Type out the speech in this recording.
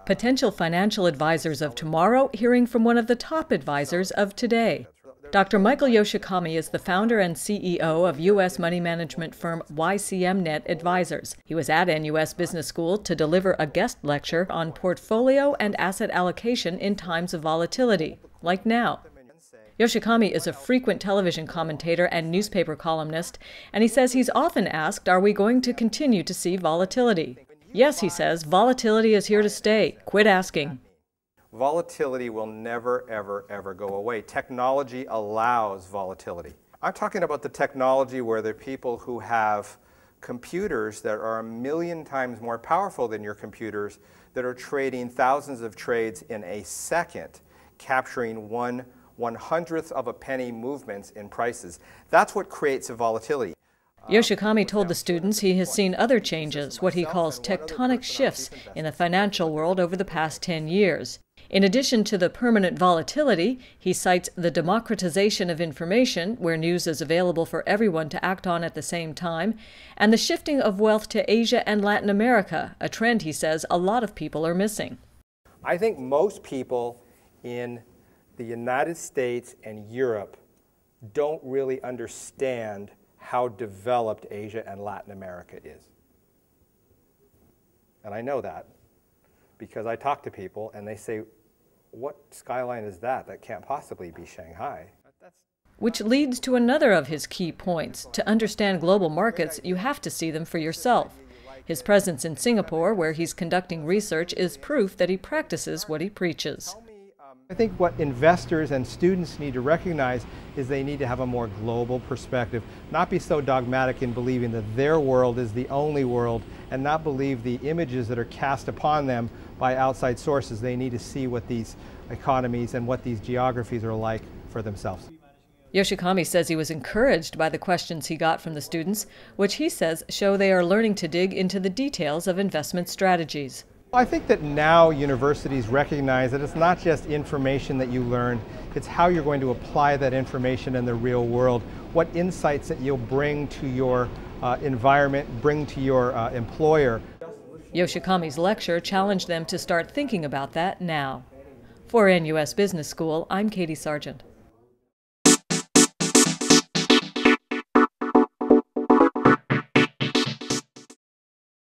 Potential financial advisors of tomorrow hearing from one of the top advisors of today. Dr. Michael Yoshikami is the founder and CEO of U.S. money management firm YCMNET Advisors. He was at NUS Business School to deliver a guest lecture on portfolio and asset allocation in times of volatility, like now. Yoshikami is a frequent television commentator and newspaper columnist, and he says he's often asked, are we going to continue to see volatility? Yes, he says, volatility is here to stay. Quit asking. Volatility will never, ever, ever go away. Technology allows volatility. I'm talking about the technology where there are people who have computers that are 1,000,000 times more powerful than your computers that are trading thousands of trades in a second, capturing 1/100th of a penny movements in prices. That's what creates a volatility. Yoshikami told the students he has seen other changes, what he calls tectonic shifts, in the financial world over the past 10 years. In addition to the permanent volatility, he cites the democratization of information, where news is available for everyone to act on at the same time, and the shifting of wealth to Asia and Latin America, a trend he says a lot of people are missing. I think most people in the United States and Europe don't really understand how developed Asia and Latin America is. And I know that because I talk to people and they say, what skyline is that? That can't possibly be Shanghai. Which leads to another of his key points. To understand global markets, you have to see them for yourself. His presence in Singapore, where he's conducting research, is proof that he practices what he preaches. I think what investors and students need to recognize is they need to have a more global perspective, not be so dogmatic in believing that their world is the only world, and not believe the images that are cast upon them by outside sources. They need to see what these economies and what these geographies are like for themselves. Yoshikami says he was encouraged by the questions he got from the students, which he says show they are learning to dig into the details of investment strategies. I think that now universities recognize that it's not just information that you learn, it's how you're going to apply that information in the real world, what insights that you'll bring to your environment, bring to your employer. Yoshikami's lecture challenged them to start thinking about that now. For NUS Business School, I'm Katie Sargent.